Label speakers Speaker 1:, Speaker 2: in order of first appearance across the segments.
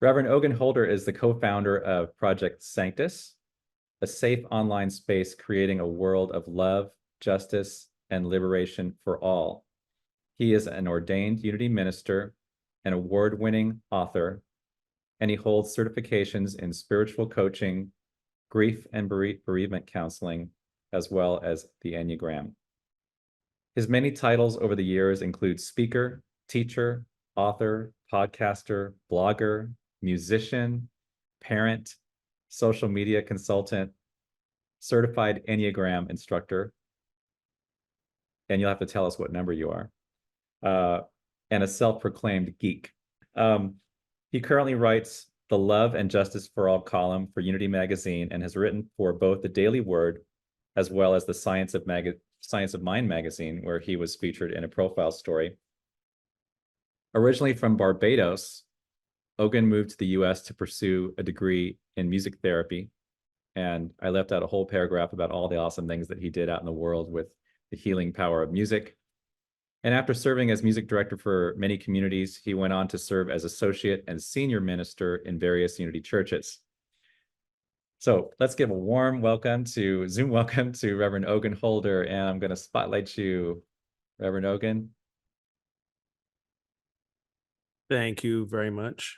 Speaker 1: Reverend Ogun Holder is the co-founder of Project Sanctus, a safe online space creating a world of love, justice, and liberation for all. He is an ordained Unity minister, an award-winning author, and he holds certifications in spiritual coaching, grief and bereavement counseling, as well as the Enneagram. His many titles over the years include speaker, teacher, author, podcaster, blogger, musician, parent, social media consultant, certified Enneagram instructor, and you'll have to tell us what number you are, and a self-proclaimed geek. He currently writes the Love and Justice for All column for Unity Magazine and has written for both the Daily Word as well as the Science of Mind magazine, where he was featured in a profile story. Originally from Barbados, Ogun moved to the US to pursue a degree in music therapy. And I left out a whole paragraph about all the awesome things that he did out in the world with the healing power of music. And after serving as music director for many communities, he went on to serve as associate and senior minister in various Unity churches. So let's give a warm Zoom welcome to Reverend Ogun Holder, and I'm going to spotlight you, Reverend Ogun.
Speaker 2: Thank you very much.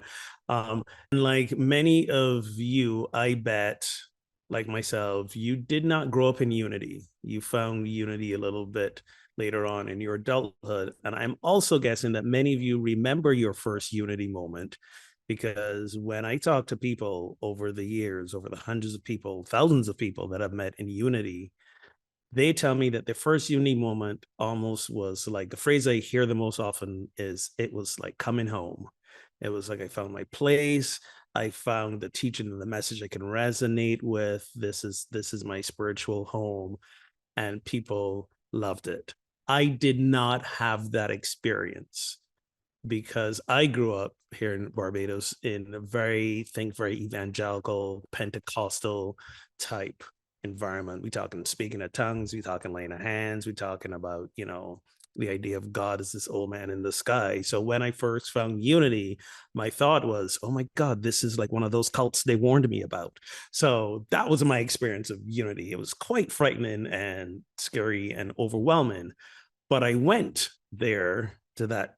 Speaker 2: Like many of you, I bet, like myself, you did not grow up in Unity. You found Unity a little bit later on in your adulthood. And I'm also guessing that many of you remember your first Unity moment, because when I talk to people over the years, over the hundreds of people, thousands of people that I've met in Unity, they tell me that their first Unity moment almost was like, the phrase I hear the most often is, it was like coming home. It was like I found my place. I found the teaching and the message I can resonate with. This is my spiritual home, and people loved it. I did not have that experience because I grew up here in Barbados in a very evangelical, Pentecostal type environment. We talking speaking of tongues, we talking laying of hands, we talking about, the idea of God as this old man in the sky. So when I first found Unity, my thought was, oh my God, this is like one of those cults they warned me about. So that was my experience of Unity. It was quite frightening and scary and overwhelming. But I went there to that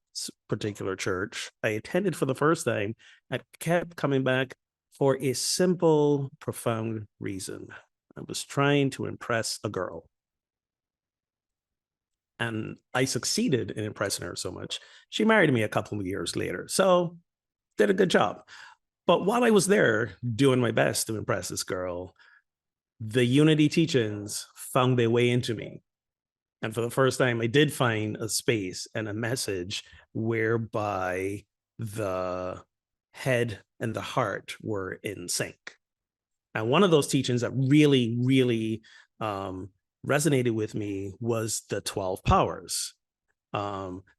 Speaker 2: particular church. I attended for the first time. I kept coming back for a simple, profound reason. I was trying to impress a girl. And I succeeded in impressing her so much. She married me a couple of years later. So did a good job. But while I was there doing my best to impress this girl, the Unity teachings found their way into me. And for the first time, I did find a space and a message whereby the head and the heart were in sync. And one of those teachings that really, really resonated with me was the 12 powers.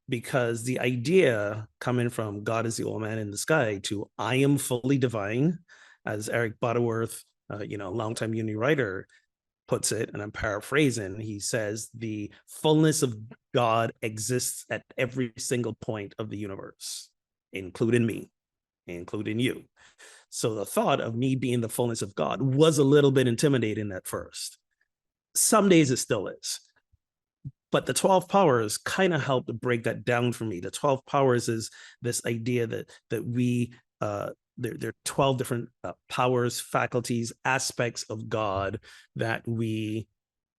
Speaker 2: Because the idea coming from God is the old man in the sky to I am fully divine, as Eric Butterworth, longtime Unity writer, puts it, and I'm paraphrasing, he says, the fullness of God exists at every single point of the universe, including me, including you. So the thought of me being the fullness of God was a little bit intimidating at first. Some days it still is. But the 12 powers kind of helped to break that down for me. The 12 powers is this idea that we, there are 12 different powers, faculties, aspects of God that we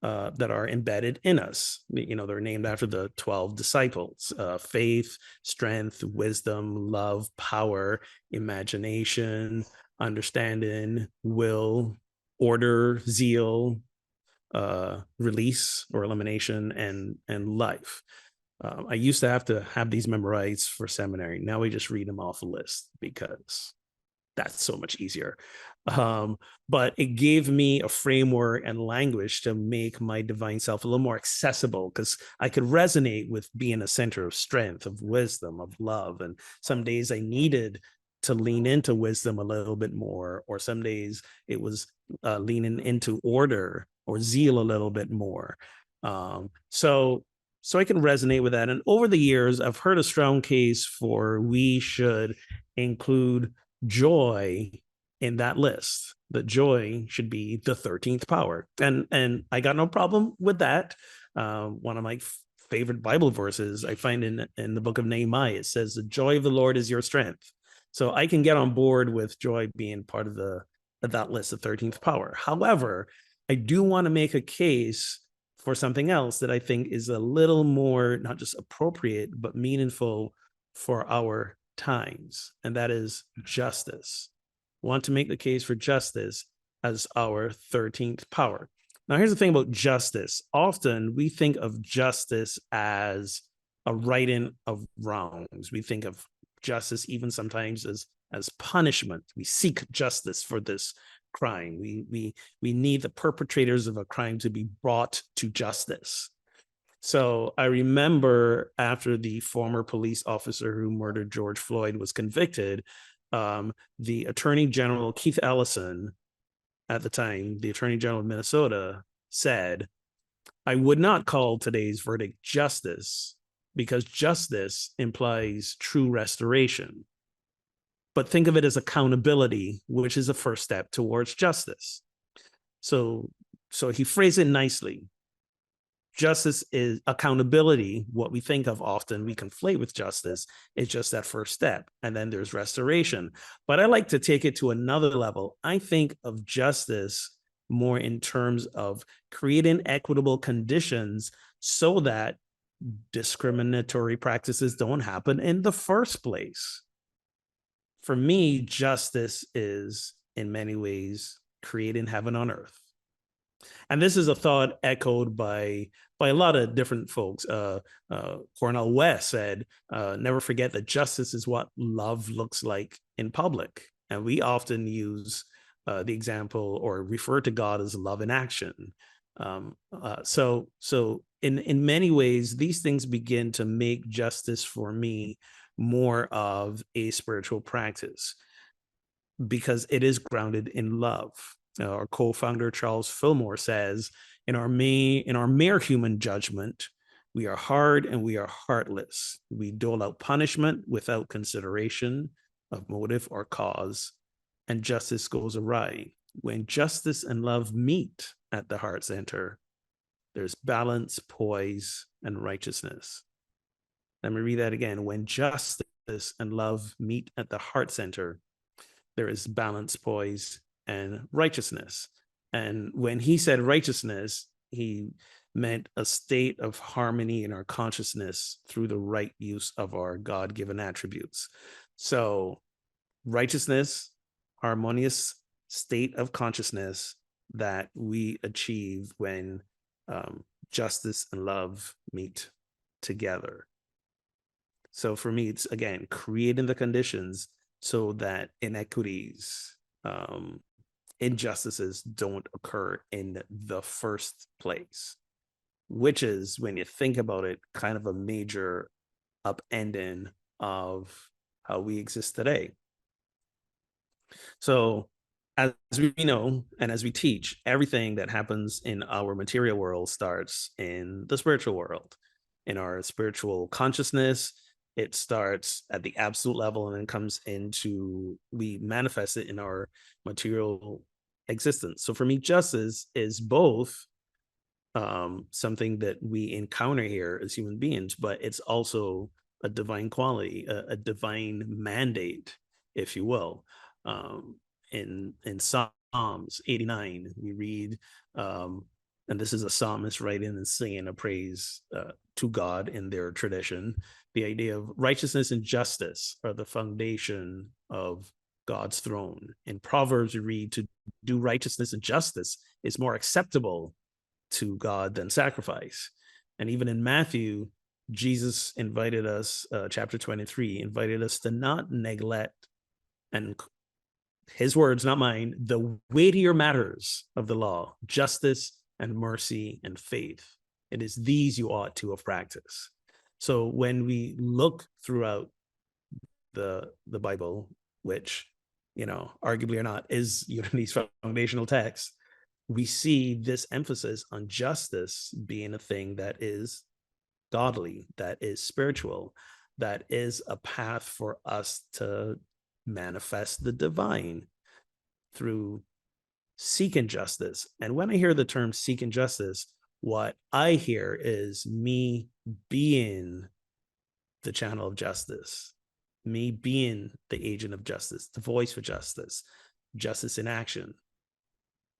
Speaker 2: that are embedded in us. They're named after the 12 disciples: faith, strength, wisdom, love, power, imagination, understanding, will, order, zeal, release or elimination, and life. I used to have these memorized for seminary. Now we just read them off a list because that's so much easier. But it gave me a framework and language to make my divine self a little more accessible, because I could resonate with being a center of strength, of wisdom, of love. And some days I needed to lean into wisdom a little bit more, or some days it was leaning into order or zeal a little bit more. So I can resonate with that. And over the years, I've heard a strong case for we should include joy in that list. That joy should be the 13th power. And I got no problem with that. One of my favorite Bible verses I find in the book of Nehemiah, it says, the joy of the Lord is your strength. So I can get on board with joy being part of that list, the 13th power. However, I do want to make a case for something else that I think is a little more not just appropriate, but meaningful for our times, and that is justice. Want to make the case for justice as our 13th power. Now, here's the thing about justice. Often we think of justice as a righting of wrongs. We think of justice even sometimes as punishment. We seek justice for this crime. We need the perpetrators of a crime to be brought to justice. So I remember after the former police officer who murdered George Floyd was convicted, the Attorney General, Keith Ellison, at the time, the Attorney General of Minnesota, said, I would not call today's verdict justice because justice implies true restoration. But think of it as accountability, which is a first step towards justice. So he phrased it nicely. Justice is accountability. What we think of often, we conflate with justice, is just that first step. And then there's restoration. But I like to take it to another level. I think of justice more in terms of creating equitable conditions so that discriminatory practices don't happen in the first place. For me, justice is in many ways creating heaven on earth. And this is a thought echoed by a lot of different folks. Cornel West said, never forget that justice is what love looks like in public. And we often use the example or refer to God as love in action. So in many ways, these things begin to make justice for me more of a spiritual practice because it is grounded in love. Our co-founder Charles Fillmore says, in our mere human judgment, we are hard and we are heartless. We dole out punishment without consideration of motive or cause, and justice goes awry. When justice and love meet at the heart center, there's balance, poise, and righteousness. Let me read that again. When justice and love meet at the heart center, there is balance, poise, and righteousness. And when he said righteousness, he meant a state of harmony in our consciousness through the right use of our God-given attributes. So righteousness, harmonious state of consciousness that we achieve when justice and love meet together. So for me, it's again, creating the conditions so that inequities, injustices don't occur in the first place, which is, when you think about it, kind of a major upending of how we exist today. So as we know, and as we teach, everything that happens in our material world starts in the spiritual world, in our spiritual consciousness. It starts at the absolute level and then comes into, we manifest it in our material existence. So for me, justice is both something that we encounter here as human beings, but it's also a divine quality, a divine mandate, if you will. In Psalms 89, we read, and this is a psalmist writing and singing a praise to God in their tradition. The idea of righteousness and justice are the foundation of God's throne. In Proverbs, we read, to do righteousness and justice is more acceptable to God than sacrifice. And even in Matthew, Jesus invited us, chapter 23, invited us to not neglect, and his words, not mine, the weightier matters of the law, justice and mercy and faith. It is these you ought to have practiced. So when we look throughout the Bible, which, arguably or not, is Unity's foundational text, we see this emphasis on justice being a thing that is godly, that is spiritual, that is a path for us to manifest the divine through seeking justice. And when I hear the term seeking justice, what I hear is me being the channel of justice, me being the agent of justice, the voice for justice, justice in action.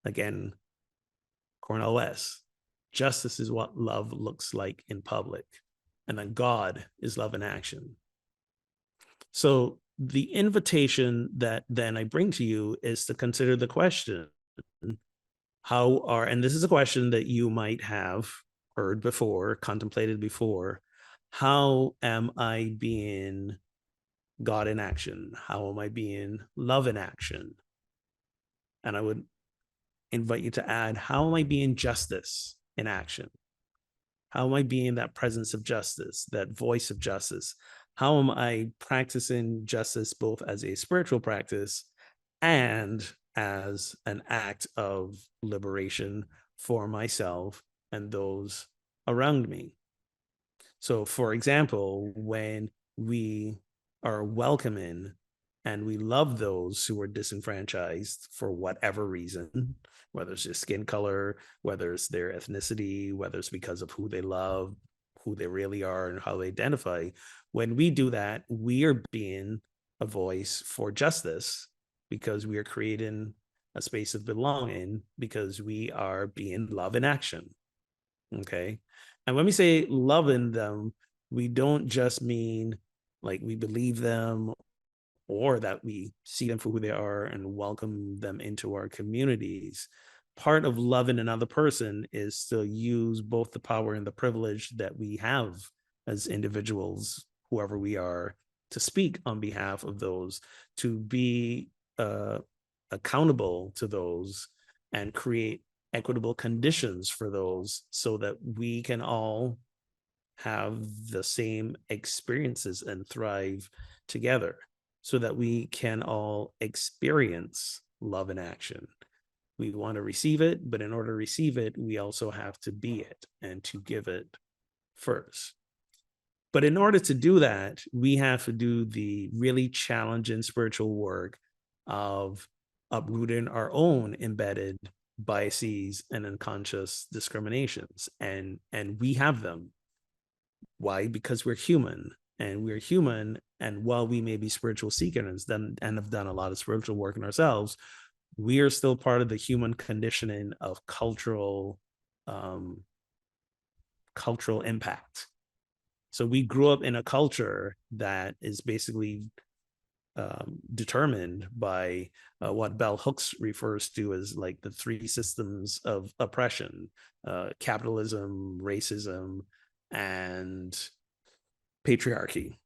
Speaker 2: Again, Cornel West, justice is what love looks like in public, and then God is love in action. So the invitation that then I bring to you is to consider the question, and this is a question that you might have heard before, contemplated before, how am I being God in action? How am I being love in action? And I would invite you to add, how am I being justice in action? How am I being that presence of justice, that voice of justice? How am I practicing justice both as a spiritual practice and as an act of liberation for myself and those around me? So, for example, when we are welcoming and we love those who are disenfranchised for whatever reason, whether it's their skin color, whether it's their ethnicity, whether it's because of who they love, who they really are, and how they identify, when we do that, we are being a voice for justice because we are creating a space of belonging because we are being love in action. Okay. And when we say loving them, we don't just mean like we believe them or that we see them for who they are and welcome them into our communities. Part of loving another person is to use both the power and the privilege that we have as individuals, whoever we are, to speak on behalf of those, to be accountable to those, and create equitable conditions for those so that we can all have the same experiences and thrive together, so that we can all experience love in action. We want to receive it, but in order to receive it, we also have to be it and to give it first. But in order to do that, we have to do the really challenging spiritual work of uprooting our own embedded biases and unconscious discriminations. And we have them. Why? Because we're human. And we're human. And while we may be spiritual seekers and have done a lot of spiritual work in ourselves, we are still part of the human conditioning of cultural impact. So we grew up in a culture that is basically determined by what Bell Hooks refers to as like the three systems of oppression: capitalism, racism, and patriarchy.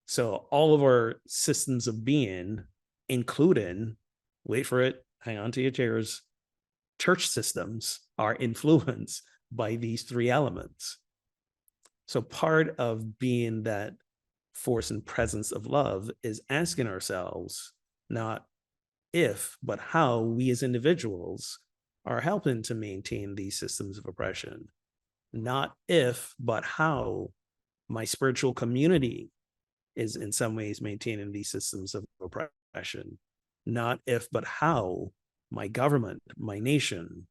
Speaker 2: So all of our systems of being, including, wait for it, hang on to your chairs, church systems, are influenced by these three elements. So part of being that force and presence of love is asking ourselves not if, but how we as individuals are helping to maintain these systems of oppression. Not if, but how my spiritual community is in some ways maintaining these systems of oppression. Not if, but how my government, my nation,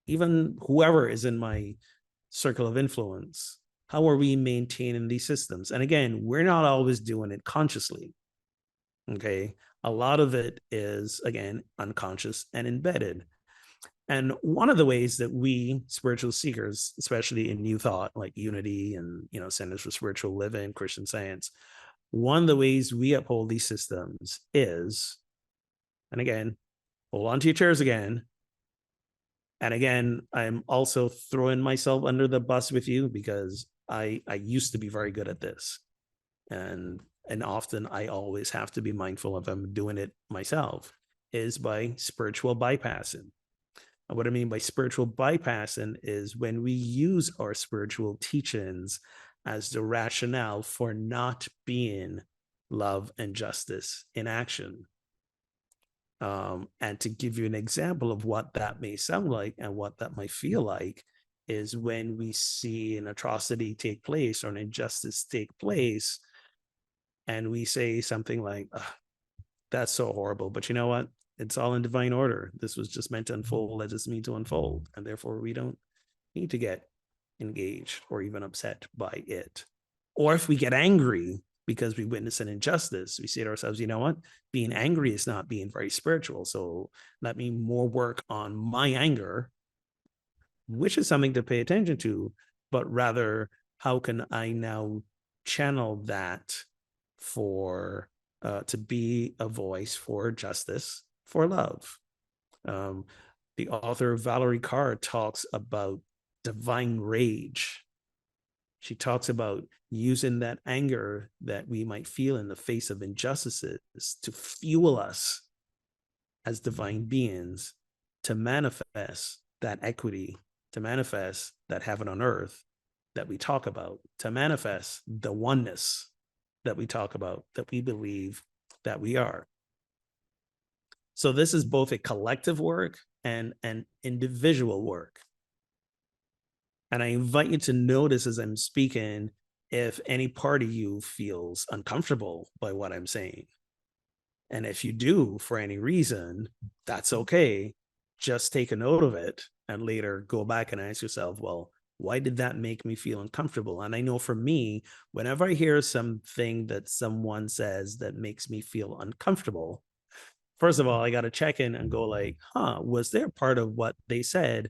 Speaker 2: even whoever is in my circle of influence, how are we maintaining these systems? And again, we're not always doing it consciously. Okay. A lot of it is, again, unconscious and embedded. And one of the ways that we spiritual seekers, especially in New Thought, like Unity and Centers for Spiritual Living, Christian Science, one of the ways we uphold these systems is, and again, hold on to your chairs again. And again, I'm also throwing myself under the bus with you because I used to be very good at this. And often I always have to be mindful if I'm doing it myself, is by spiritual bypassing. And what I mean by spiritual bypassing is when we use our spiritual teachings as the rationale for not being love and justice in action. And to give you an example of what that may sound like and what that might feel like is when we see an atrocity take place or an injustice take place, and we say something like, "Ugh, that's so horrible, but you know what? It's all in divine order. This was just meant to unfold as it's meant to unfold. And therefore, we don't need to get engaged or even upset by it. Or if we get angry because we witness an injustice, we say to ourselves, you know what? Being angry is not being very spiritual. So let me more work on my anger, which is something to pay attention to, but rather, how can I now channel that for to be a voice for justice, for love? Um, the author Valerie Carr talks about divine rage. She talks about using that anger that we might feel in the face of injustices to fuel us as divine beings to manifest that equity, to manifest that heaven on earth that we talk about, to manifest the oneness that we talk about, that we believe that we are. So this is both a collective work and an individual work. And I invite you to notice as I'm speaking if any part of you feels uncomfortable by what I'm saying. And if you do for any reason, that's okay. Just take a note of it and later go back and ask yourself, well, why did that make me feel uncomfortable? And I know for me, whenever I hear something that someone says that makes me feel uncomfortable, first of all, I got to check in and go like, was there part of what they said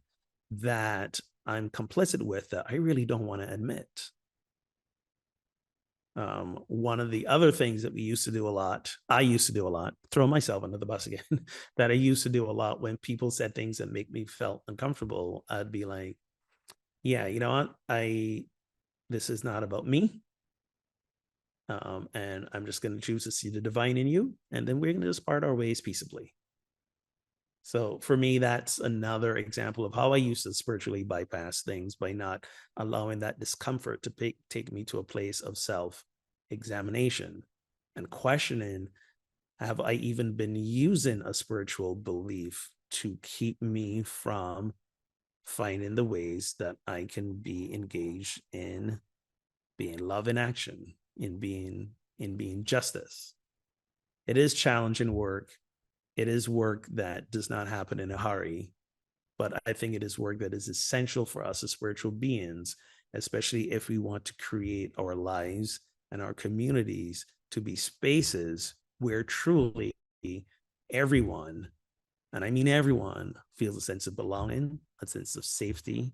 Speaker 2: that I'm complicit with that I really don't want to admit? One of the other things that we used to do a lot, I used to do a lot, throw myself under the bus again, that I used to do a lot when people said things that make me felt uncomfortable, I'd be like, yeah, you know what? This is not about me. And I'm just going to choose to see the divine in you. And then we're going to just part our ways peaceably. So for me, that's another example of how I used to spiritually bypass things by not allowing that discomfort to take me to a place of self-examination and questioning, have I even been using a spiritual belief to keep me from finding the ways that I can be engaged in being love in action, in being justice. It is challenging work. It is work that does not happen in a hurry, but I think it is work that is essential for us as spiritual beings, especially if we want to create our lives and our communities to be spaces where truly everyone, and I mean everyone, feels a sense of belonging, a sense of safety,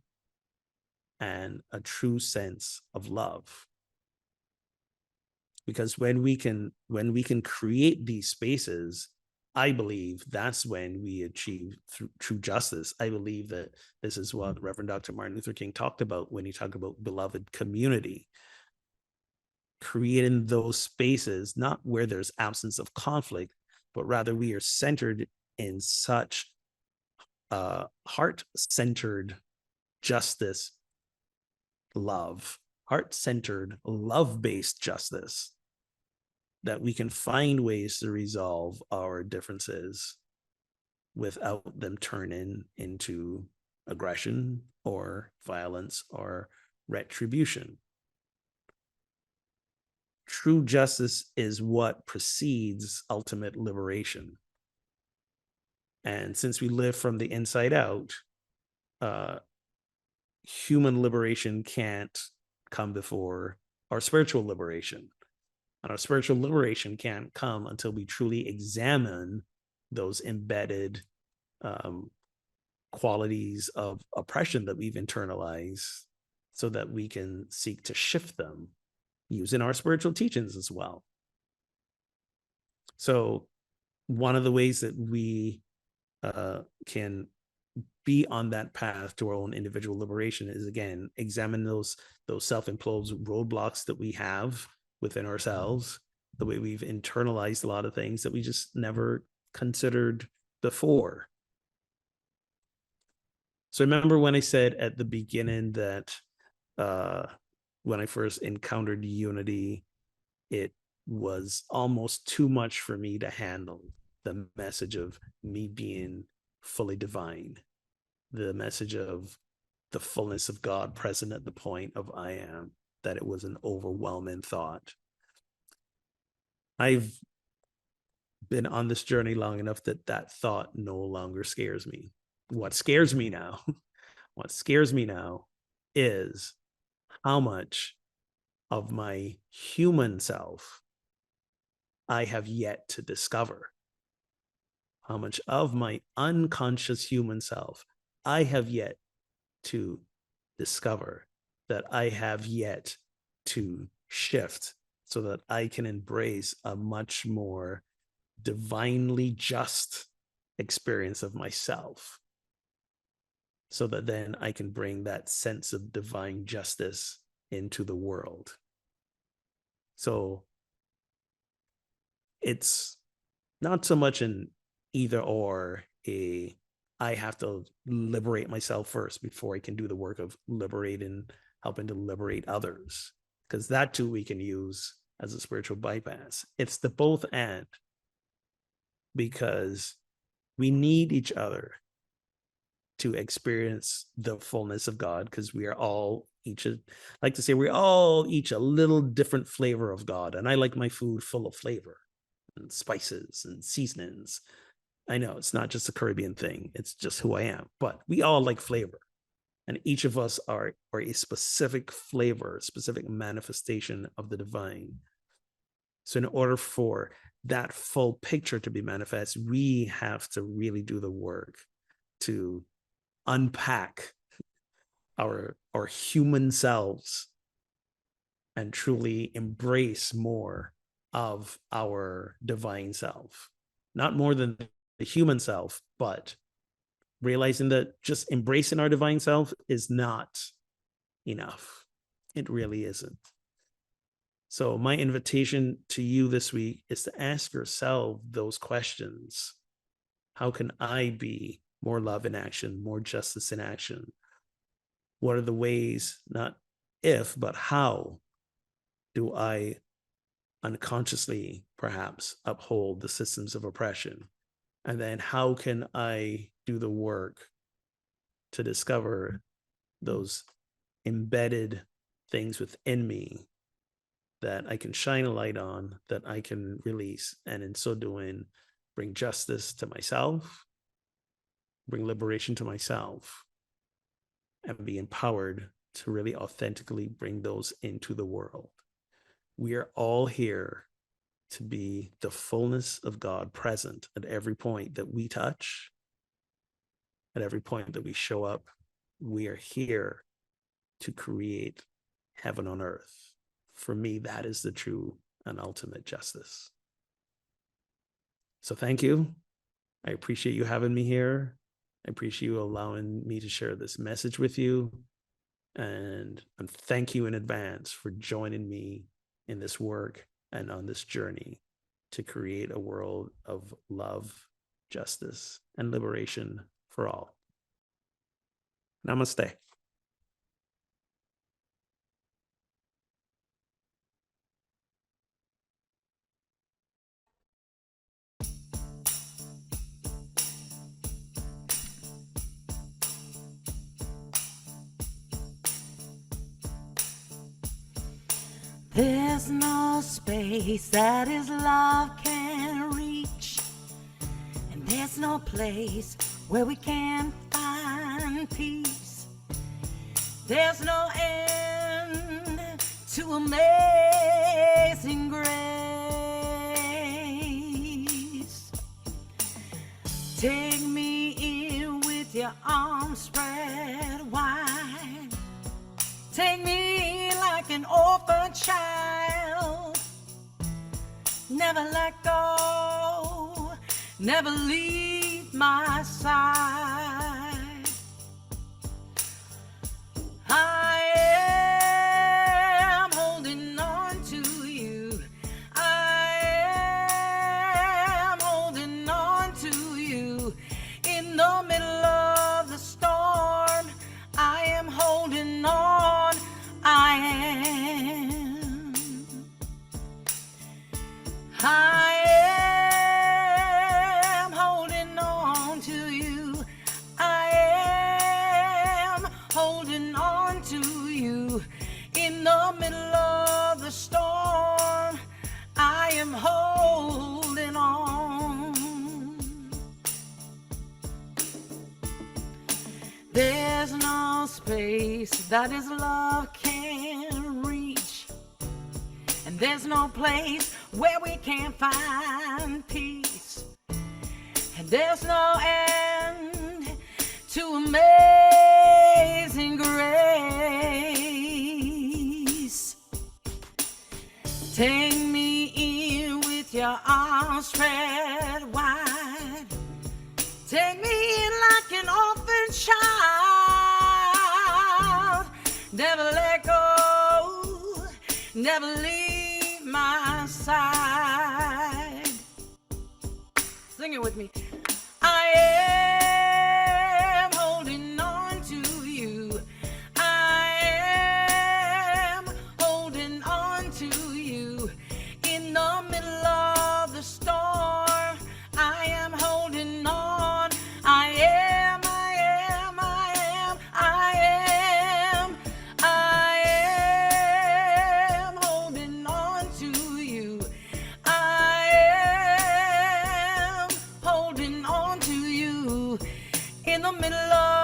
Speaker 2: and a true sense of love. Because when we can create these spaces, I believe that's when we achieve true justice. I believe that this is what Reverend Dr. Martin Luther King talked about when he talked about beloved community, creating those spaces, not where there's absence of conflict, but rather we are centered in such heart-centered justice, love, heart-centered, love-based justice, that we can find ways to resolve our differences without them turning into aggression or violence or retribution. True justice is what precedes ultimate liberation. And since we live from the inside out, human liberation can't come before our spiritual liberation. And our spiritual liberation can't come until we truly examine those embedded qualities of oppression that we've internalized so that we can seek to shift them using our spiritual teachings as well. So one of the ways that we can be on that path to our own individual liberation is, again, examine those self-imposed roadblocks that we have within ourselves, the way we've internalized a lot of things that we just never considered before. So remember when I said at the beginning that when I first encountered unity, it was almost too much for me to handle, the message of me being fully divine, the message of the fullness of God present at the point of I am, that it was an overwhelming thought. I've been on this journey long enough that that thought no longer scares me. What scares me now, what scares me now is how much of my human self I have yet to discover. How much of my unconscious human self I have yet to discover, that I have yet to shift so that I can embrace a much more divinely just experience of myself, so that then I can bring that sense of divine justice into the world. So it's not so much an either or, I have to liberate myself first before I can do the work of liberating, helping to liberate others, because that too we can use as a spiritual bypass. It's the both and, because we need each other to experience the fullness of God, because we are all each, like to say, we're all each a little different flavor of God. And I like my food full of flavor and spices and seasonings. I know it's not just a Caribbean thing, it's just who I am, but we all like flavor. And each of us are a specific flavor, a specific manifestation of the divine. So in order for that full picture to be manifest, we have to really do the work to unpack our human selves and truly embrace more of our divine self. Not more than the human self, but realizing that just embracing our divine self is not enough. It really isn't. So my invitation to you this week is to ask yourself those questions. How can I be more love in action, more justice in action? What are the ways, not if, but how do I unconsciously perhaps uphold the systems of oppression? And then how can I do the work to discover those embedded things within me that I can shine a light on, that I can release, and in so doing, bring justice to myself, bring liberation to myself, and be empowered to really authentically bring those into the world. We are all here to be the fullness of God present at every point that we touch, at every point that we show up. We are here to create heaven on earth. For me, that is the true and ultimate justice. So thank you. I appreciate you having me here. I appreciate you allowing me to share this message with you. And thank you in advance for joining me in this work and on this journey to create a world of love, justice, and liberation for all. Namaste.
Speaker 3: There's no space that His love can reach, and there's no place where we can find peace. There's no end to amazing grace. Take me in with your arms spread wide. Take me in like an orphan child. Never let go, never leave my side. I am holding on to you. I am holding on to you. In the middle of the storm, I am holding on. I am holding on to you. I am holding on to you. In the middle of the storm, I am holding space that His love can reach. And there's no place where we can't find peace. And there's no end to amazing grace. Take me in with your arms spread wide. Take me in like an orphan child. Never let go, never leave my side. Sing it with me. I am holding on to you. I am holding on to you. In the middle of the storm, I am holding on. I am, I am, I am, I am, I am holding on to you. I am holding on to you in the middle of